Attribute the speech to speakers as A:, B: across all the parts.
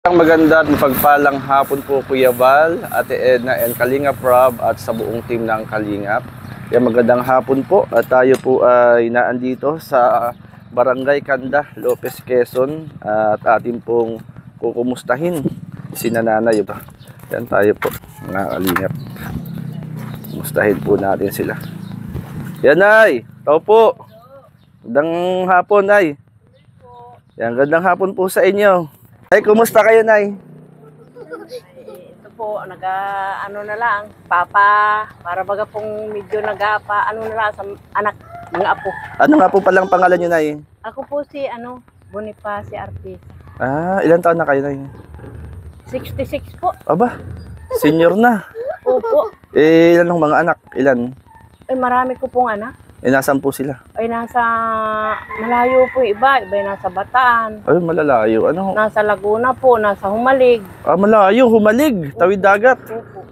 A: Ang maganda at mapagpalang hapon po Kuya Val, Ate Edna and Kalingap Rob at sa buong team ng Kalingap. Yan, magandang hapon po at tayo po ay naandito sa Barangay Kanda, Lopez, Quezon at atin pong kukumustahin si Nanay. Yan tayo po mga Kalingap. Kumustahin po natin sila. Yan Nay, tao po. Magandang hapon Nay. Yan, magandang hapon po sa inyo. Ay, kumusta kayo, Nay?
B: Ito po, ano na lang, papa, para baga pong medyo ano na lang sa anak, mga apo.
A: Ano nga po palang pangalan niyo, Nay?
B: Ako po si, Bonifacio Artista.
A: Ah, ilan taon na kayo, Nay?
B: 66 po.
A: Aba, senior na.
B: Opo.
A: Ilan ang mga anak? Ilan?
B: Ay, marami ko pong anak.
A: Nasaan po sila?
B: Ay, nasa malayo po iba ay nasa Bataan.
A: Ay, malalayo. Ano?
B: Nasa Laguna po, nasa Humalig.
A: Ah, malayo, Humalig. Tawid dagat.
B: Opo.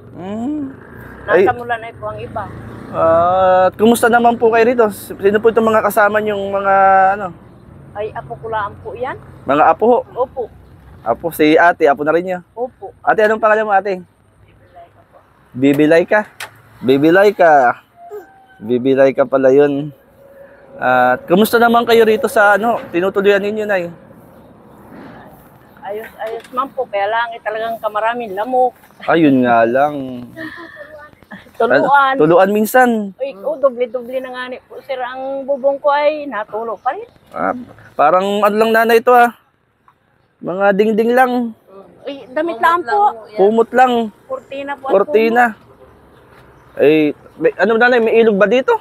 A: Ay,
B: Nasa Mulanay po ang iba.
A: kumusta naman po kayo rito? Sino po itong mga kasama niyong mga,
B: Ay, apo ko lang po yan.
A: mga apo ho?
B: Opo.
A: Apo, si ate, apo na rin niya.
B: Opo.
A: Ate, anong pangalan mo, ate? Bibi Laika. Bibi Laika. Bibi Laika pala yun. At kumusta naman kayo rito sa tinutuloyan ninyo, Nay?
B: Ayos man po, kaya lang talagang kamaraming lamok.
A: Ayun nga lang.
B: Tuluan.
A: Tuluan minsan.
B: Uy, doble-doble na nga po. Sir, ang bubong ko ay natulo pa rin.
A: Parang lang nanay ito Mga dingding lang.
B: Uy, damit lang po.
A: Kumot lang.
B: Kurtina po.
A: Kurtina. Ay, nanay, may ilog ba dito?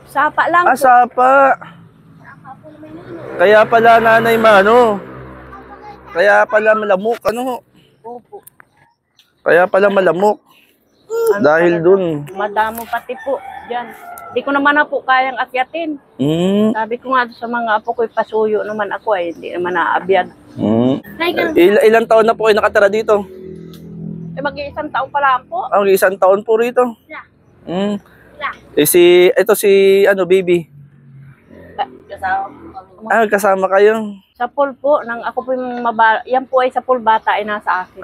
B: Sapa lang po.
A: Sapa. Kaya pala nanay Kaya pala malamok,
B: Opo.
A: Kaya pala malamok. Dahil dun.
B: Madamo pati po. Diyan. Hindi ko naman na po kayang akyatin. Sabi ko nga sa mga apo ko, pasuyo naman ako hindi naman naabiyad.
A: Ilang taon na po kayo nakatira dito?
B: Mag-iisang taon pa lang po.
A: Isang taon po rito. Ito si baby. Kasama kayo.
B: Sa pool po, ako po yung yan po ay sa pool bata ay nasa akin.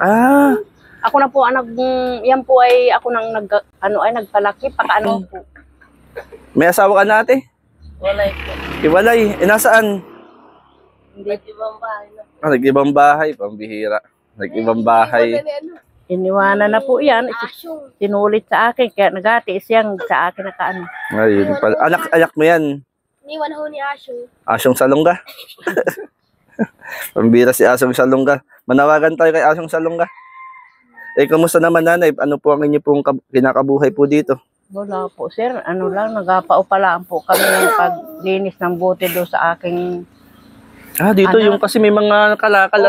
B: Ako na po yan po ay ako nang nagpalaki po.
A: May asawa ka na, ate?
B: Walay po.
A: Iwalay. Nasaan?
B: Nag-ibang bahay na.
A: Nag-ibang bahay, pambihira. Nag-ibang bahay.
B: Iniwanan na po yan. Sinulit sa akin, kaya nagatiis yan sa akin na
A: Ayun pala. Anak mo yan?
B: Iniwan ho ni Asyong.
A: Asyong Salonga? Pambira si Asyong Salonga. Manawagan tayo kay Asyong Salonga. Kamusta naman nanay? Ano po ang inyo pong kinakabuhay po dito?
B: Wala po sir. Nagpaupalaan po kami ng paglinis ng bote doon sa aking...
A: Dito yung kasi may mga kalakal,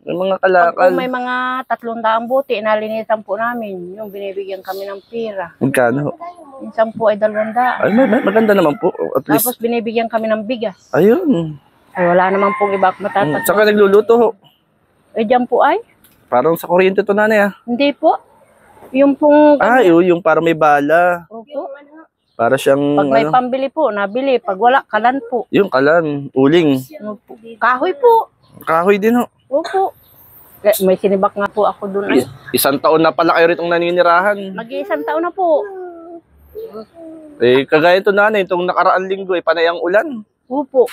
A: May mga kalakal.
B: May mga 300 bote, nalinisan po namin. Yung binibigyan kami ng pira.
A: Magkano?
B: Minsan po ay 200.
A: Ay, maganda naman po. At least.
B: Tapos binibigyan kami ng bigas.
A: Ayun.
B: Ay, wala naman pong iba matatat.
A: Saka nagluluto ho.
B: Dyan po ay?
A: Parang sa kuryente to nanay
B: Hindi po. Yung pong...
A: yung para may bala.
B: Opo.
A: Para siyang...
B: Pag may pambili po, nabili. Pag wala, kalan po.
A: Yung kalan, uling.
B: Opo. Kahoy po.
A: Kahoy din ho.
B: Opo. May sinibak nga po ako doon.
A: Isang taon na pala kayo ritong naninirahan.
B: Mag-iisang taon na po.
A: Kagaya ito nanay, itong nakaraan linggo, panay ang ulan.
B: Opo.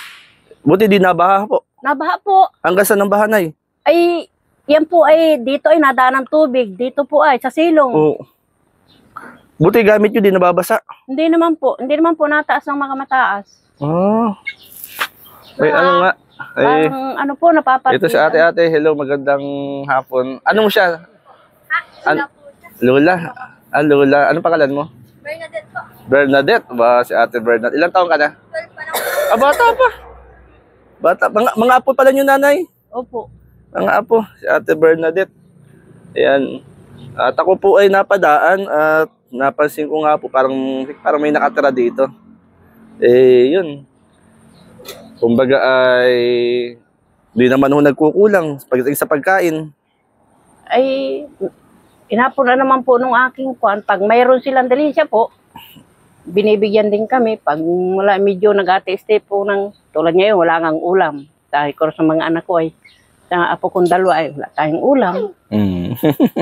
A: Buti di nabaha po.
B: Nabaha po.
A: Hanggang saan ang bahanay?
B: Ay, yan po ay, dito ay nadaan ng tubig. Dito po ay, sa silong.
A: Oo. Buti gamit nyo, di nababasa.
B: Hindi naman po nataas ng mga mataas.
A: May nga.
B: Parang po, napapatin.
A: Ito si ate. Hello, magandang hapon. Anong siya? Lola. Lola. Anong pangalan mo?
B: Bernadette po.
A: Bernadette. Ba, si ate Bernadette. Ilang taon ka na?
B: 12 pa na.
A: Bata pa. Bata. Mga apo pala nyo nanay.
B: Opo.
A: Mga apo. Si ate Bernadette. Ayan. At ako po ay napadaan at napansin ko nga po parang may nakatira dito. Yun. Kumbaga ay di naman ho nagkukulang pagdating sa pagkain.
B: Ay, inapon na naman po nung aking kwan. Pag mayroon silang dalisya po, binibigyan din kami. Pag medyo nag-ate-stay po tulad ngayon, wala ngang ulam. Dahil ko sa mga anak ko ay Ang apo kong dalawa ay wala tayong ulam.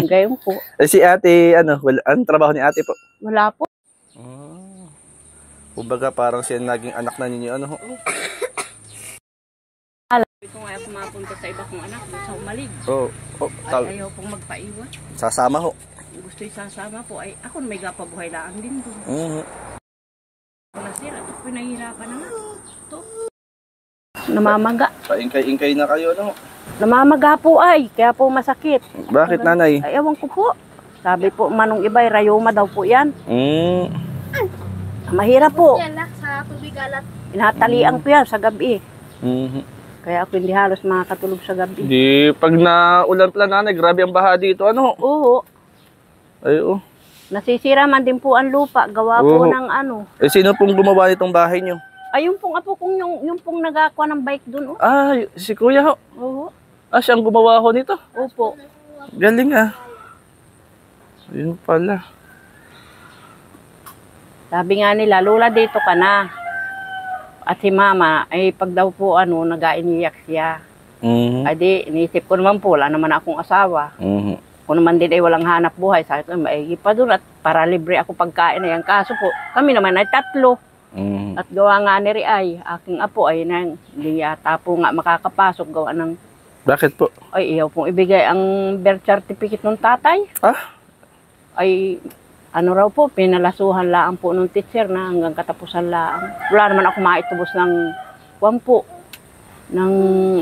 B: Gayon po.
A: Eh, si ate, ano, anong trabaho ni ate po?
B: Wala po.
A: Kumbaga parang siya naging anak na ninyo, ano ho?
B: Sabi ko nga ako mapunta sa iba kong anak doon sa Umalig. At ayaw pong magpaiwan.
A: Sasama ho.
B: Gusto sasama po ay ako may gapabuhay lang din doon. Nasira, ito pinahirapan na nga. Ito. Namamaga.
A: Paingkay-ingkay na kayo, ano?
B: Namamaga po ay, kaya po masakit.
A: Bakit, nanay?
B: Ay, ewan ko po. Sabi po, manong iba, rayoma daw po yan. Mahirap po.
C: Sa tubig alat.
B: Inatalian ko yan sa gabi. Kaya ako hindi halos makakatulog sa gabi.
A: Di, pag naulan pala, nanay, grabe ang baha dito, ano?
B: Oo.
A: Ay, oo.
B: Nasisira man din po ang lupa. Gawa po ng ano.
A: Eh, sino pong gumawa nitong bahay nyo?
B: Ay, yung pong apo kong yung pong nagakuha ng bike dun. Oh.
A: Ah, si kuya ho.
B: Oo.
A: Ah, siyang gumawa ho nito.
B: Opo.
A: Galing ah. Yun pala.
B: Sabi nga nila, Lola, dito ka na. At si Mama, ay pag daw po ano, nag-ainiyak siya. Ay di, iniisip ko naman po, wala naman akong asawa. Kung naman din ay walang hanap buhay, sabi ko, maigi pa doon at para libre ako pagkain na yan. Kaso po, kami naman ay 3. At gawa nga ni Riay, aking apo ay hindi yata po nga makakapasok gawa ng...
A: Bakit po?
B: Ay, iyaw pong ibigay ang birth certificate ng tatay.
A: Ah?
B: Ay, ano raw po, pinalasuhan laang po ng teacher na hanggang katapusan laang. Wala naman ako maitubos ng po. Ng,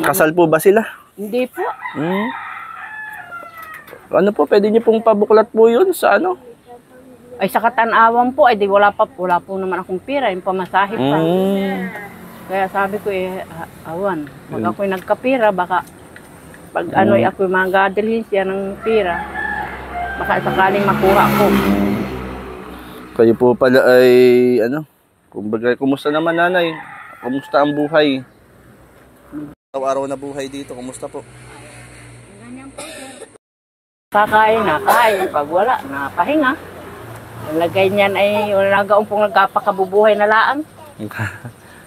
A: Kasal po ba sila?
B: Hindi po.
A: Ano po, pwede niyo pong pabuklat po yun sa ano?
B: Ay, sa katanawan po, ay di wala po naman akong pira, yung pamasahe pa. Kaya sabi ko, awan, pag ako'y nagkapira, baka pag ano'y ako'y magadalhin siya ng pira, baka sakaling makuha ko.
A: Kayo po pala ay, ano, kumbaga, kumusta naman nanay? Kumusta ang buhay? Araw-araw na buhay dito, kumusta po?
B: Ganyan po, sir. Kakain na, kain. Pag wala, napahinga. Ang lagay niyan ay nagaong pong nagkapakabubuhay na laan.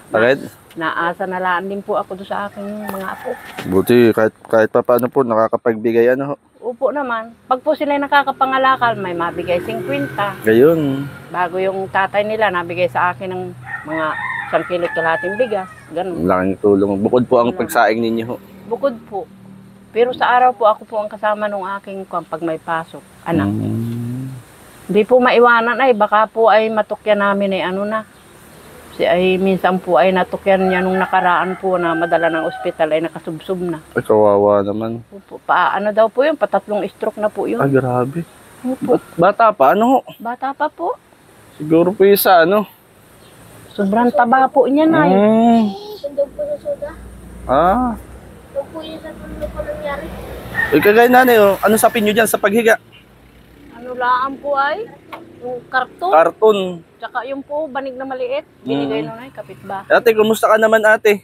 A: Bakit?
B: Naasa na laan din po ako doon sa aking mga apo.
A: Buti, kahit pa paano po, nakakapagbigay ano ho?
B: Upo naman. Pag po sila nakakapangalakal, may mabigay 50.
A: Gayon.
B: Bago yung tatay nila, nabigay sa akin ng mga 1 kilo kalahating bigas. Ganun.
A: Laking tulong. Bukod po ang pagsaing ninyo ho.
B: Bukod po. Pero sa araw po, ako po ang kasama ng aking pag may pasok. Anak. Hindi po maiwanan ay baka po ay matukyan namin ay ano na. Ay minsan po ay natukyan niya nung nakaraan po na madala ng ospital ay nakasubsob na.
A: Ay, kawawa naman.
B: Ano daw po yun? 3 stroke na po yun.
A: Ay, grabe.
B: Opo.
A: Bata pa, ano ho?
B: Bata pa po.
A: Siguro po isa, ano?
B: Sobrang taba po niya na.
C: Sundog po sa soda.
A: Ah.
C: Huwag po yun sa tulo po nangyari.
A: Uy, kagaya nanay, oh. Ano sapin nyo dyan sa paghiga?
B: Ano laan po ay? Yung karton.
A: Karton.
B: Tsaka yung po, banig na maliit. Binigay nun ay kapitbahay.
A: Ate, kumusta ka naman ate?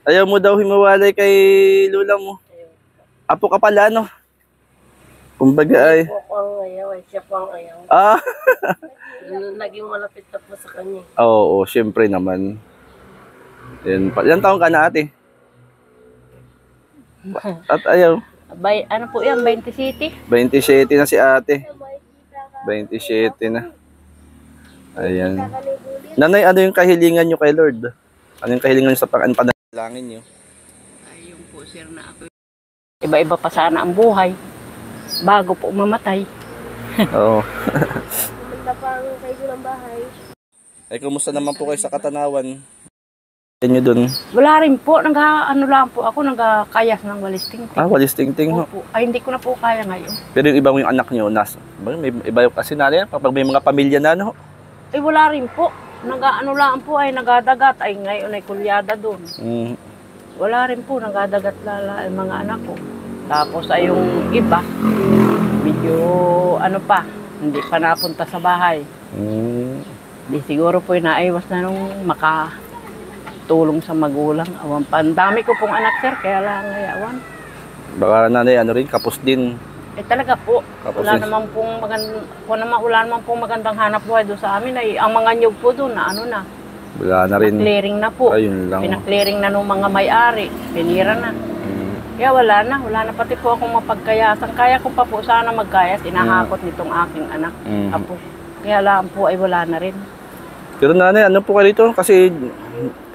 A: Ayaw mo daw himawalay kay lula mo. Apo ka pala, no? Kumbaga ay...
C: Po ako ang ayaw, ay siya po ang ayaw.
A: Ah!
C: Naging malapit na po sa kanya.
A: Oo, syempre naman. Ilan taong ka na ate? At ayaw.
B: Ano po yan? 20 City?
A: 27 na si ate. 27 na. Ayan. Nanay, ano yung kahilingan nyo kay Lord? Ano yung kahilingan nyo sa panalangin nyo?
B: Ay, yung po sir na ako. Iba-iba pa sana ang buhay. Bago po mamatay.
A: Oo.
C: Pumunta pa ang kayo ng bahay.
A: Ay, kumusta naman po kayo sa Katanawan? Nyo dun?
B: Wala rin po. Ano lang po ako, nagkayas ng walis tingting.
A: Ah, walis tingting ho.
B: Opo. Ay, hindi ko na po kaya ngayon.
A: Pero yung iba mo yung anak nyo, may iba yung kasi nanay, kapag may mga pamilya na, ano?
B: Ay, wala rin po. Ano lang po ay nagadagat. Ay, ngayon ay kulyada doon. Wala rin po, nagadagat lala ang mga anak ko. Tapos ay yung iba, medyo ano pa, hindi pa napunta sa bahay. Di siguro po naiwas na nung makatulong sa magulang. Awan pa. Ang dami ko pong anak, sir, kaya lang ngayawan.
A: Baka nanay, ano rin, kapos din.
B: Eh talaga po,
A: Kapos
B: wala
A: din.
B: naman pong magandang hanap buhay doon sa amin. Ay, ang mga nyug po doon na ano na,
A: Wala na rin.
B: clearing na po.
A: Ayun lang.
B: Pinaklearing na nung mga may-ari, pinira na. Kaya wala na pati po akong mapagkayasan. Kaya ko pa po sana magkayas, inahakot nitong aking anak, apo. Kaya lang po ay wala na rin.
A: Pero nanay, ano po kayo dito? Kasi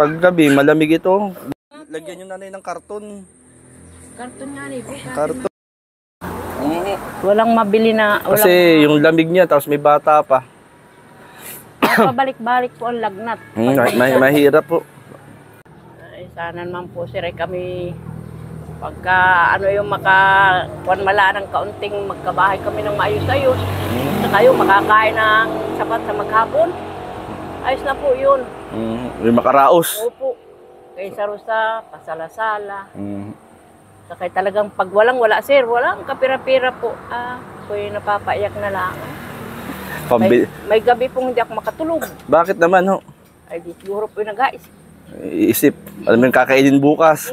A: paggabi, malamig ito. Lagyan nyo nanay ng karton.
B: Karton nga ni po.
A: Karton.
B: Walang mabili na.
A: Kasi yung lamig niya, tapos may bata pa.
B: Pabalik-balik po ang lagnat.
A: Mahirap po.
B: Ay, sana naman po sir ay kami pagka ano yung mala ng kaunting magkabahay kami ng maayos-ayos. Sa kayo makakain ng sapat sa maghapon. Ayos na po yun.
A: May makaraos.
B: Opo. Kaysa Rosa, pasalasala. Sakay talagang pag wala sir, walang kapira-pira po. Po yung napapaiyak na lang. May gabi pong hindi ako makatulog.
A: Bakit naman ho?
B: Ay di siguro po yung nag-aisip.
A: Iisip, alam mo yung kakainin bukas.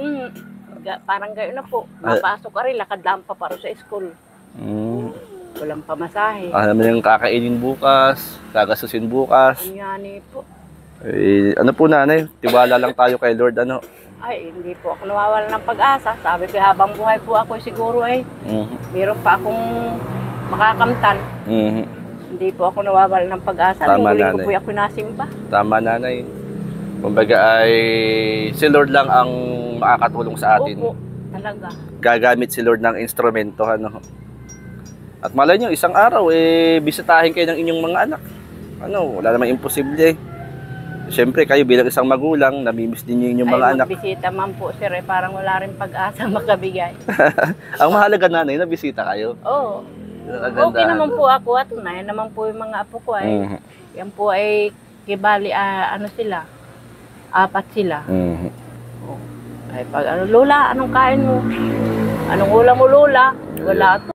B: Parang gayon na po. Mapasok ka rin, lakad lang pa para sa school. Walang pamasahe.
A: Alam mo yung kakainin bukas, gagastusin bukas.
B: Anyani po.
A: Ano po nanay, tiwala lang tayo kay Lord, ano?
B: Ay, hindi po ako nawawala ng pag-asa. Sabi ko, habang buhay po ako siguro meron pa akong makakamtan. Hindi po ako nawawala ng pag-asa.
A: Tama,
B: Nung huli ko
A: nanay.
B: po ako nasimba.
A: Tama nanay. Kumbaga ay si Lord lang ang makakatulong sa atin.
B: Opo, talaga.
A: Gagamit si Lord ng instrumento, ano? At malay nyo, isang araw, bisitahin kayo ng inyong mga anak. Ano, wala namang imposible. Siyempre, kayo bilang isang magulang, namimiss din nyo inyong mga anak.
B: Bisita man po, sir, parang wala rin pag-asa makabigay.
A: Ang mahalaga nanay, nabisita kayo.
B: Oo. Okay naman po ako at yan naman po yung mga apo ko ay. Yan po ay kibali, ano sila, 4 sila. Ay pag ano, Lola, anong kain mo? Anong ulam mo, Lola? Wala to.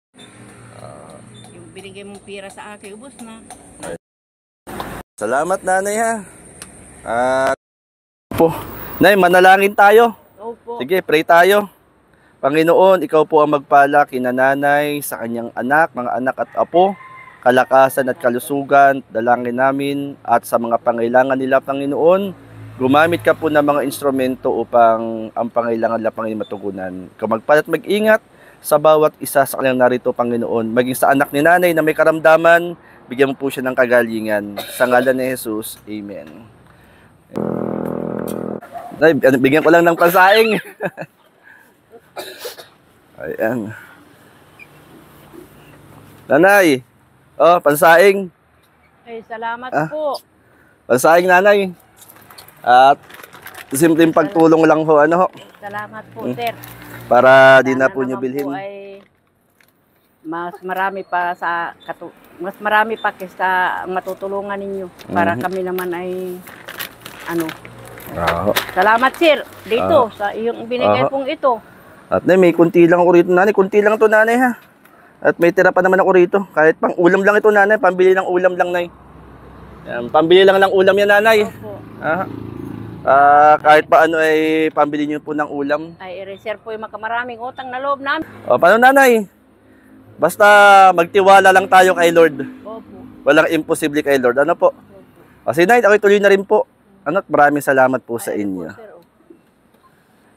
B: Yung binigay mong pira sa akin, ubos na.
A: Salamat nanay ha. Po. Nay, manalangin tayo.
B: Opo.
A: Sige, pray tayo. Panginoon, ikaw po ang magpala kina nanay sa kanyang anak, mga anak at apo, kalakasan at kalusugan, dalangin namin at sa mga pangailangan nila, Panginoon. Gumamit ka po ng mga instrumento upang ang pangailangan nila, Panginoon, matugunan. Ikaw magpala at mag-ingat sa bawat isa sa kanyang narito, Panginoon. Maging sa anak ni nanay na may karamdaman, bigyan mo po siya ng kagalingan. Sa ngalan ni Jesus, Amen. Nay, bigyan ko lang ng pasaing. Ayan. Nanay, pansaing.
B: Ay, salamat po.
A: Pansaing nanay. At simpleng pagtulong lang ho, ano ho.
B: Salamat po, sir.
A: Para di na po
B: Sana
A: nyo
B: naman
A: bilhin.
B: po ay mas marami pa kaysa ang matutulungan ninyo para kami naman ay Salamat sir dito sa iyong binigay pong ito.
A: At may kunti lang ako rito nanay, kunti lang to nanay ha. At may tira pa naman ako rito. Kahit pang ulam lang ito nanay, pambili ng ulam lang nay. Yan, pambili lang ng ulam yan nanay.
B: Opo.
A: Kahit pa ano ay pambili niyo po ng ulam.
B: Ay i-reserve po yung makamaraming utang na loob namin.
A: Paano nanay? Basta magtiwala lang tayo kay Lord.
B: Opo.
A: Walang imposible kay Lord. Ano po? Kasi nay, ako'y tuloy na rin po. Maraming salamat po sa inyo.
B: Sir,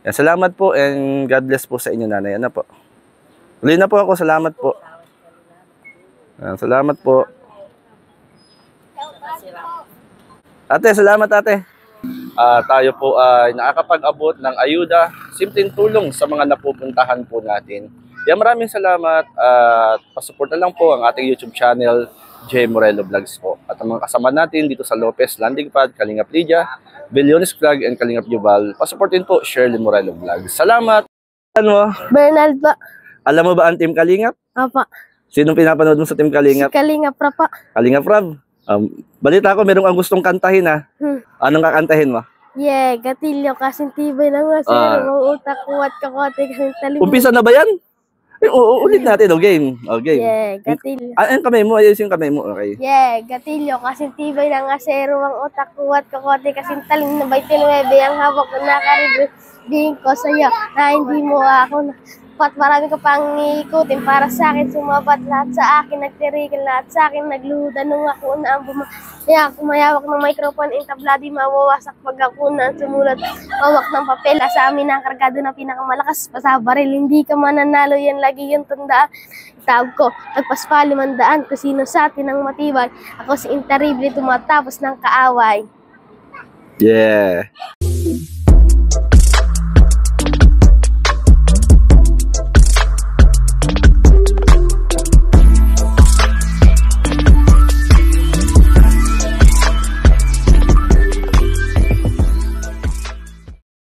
A: Yan, salamat po and God bless po sa inyo nanay. Ano po? Tuloy na po ako. Salamat po. Yan, salamat po. Ate, salamat ate. Tayo po ay nakakapag-abot ng ayuda, simpleng tulong sa mga napupuntahan po natin. Yan, maraming salamat at pasuporta lang po ang ating YouTube channel, J. Morelo Vlogs po. At ang mga kasama natin dito sa Lopez Landing Pad, Kalingap Lydia, Billiones Vlog, and Kalingap Jubal. Pasuportin po, Shirley Morelo Vlogs. Salamat! Ano?
C: Bernard ba?
A: Alam mo ba ang Team Kalingap?
C: Apa.
A: Sinong pinapanood mo sa Team Kalingap?
C: Si Kalingap pa.
A: Kalingap Rob. Balita ko, merong ang gustong kantahin ha. Anong kakantahin mo?
C: Yeah, gatilyo kasing tibay lang nga sir. Mga utak kuwat kakote kasing talim.
A: Umpisa na ba yan? Ulit natin, game. Game.
C: Yeah, gatilyo.
A: Ang kamay mo, ayos yung kamay mo. Okay.
C: Yeah, gatilyo kasing tibay lang nga sir. Mga utak kuwat kakote kasing talim na bay tilwebe ang hawak ko nakaribig ko sa'yo na hindi mo ako Pat marami ka pang ikutin para sa akin, sumabat lahat sa akin, nagtirigil lahat sa akin, nagluhudan nung ako na ang kumayawak ng microphone, entablado, mawawasak pag ako na sumulat, mawak ng papel, sa amin ang kargado na pinakamalakas, pasabaril, hindi ka mananalo, yan lagi yung tandaan. Tawag ko, nagpaspa 500, kung sino sa atin ang matibay, ako si Intarible, tumatapos ng kaaway.
A: Yeah.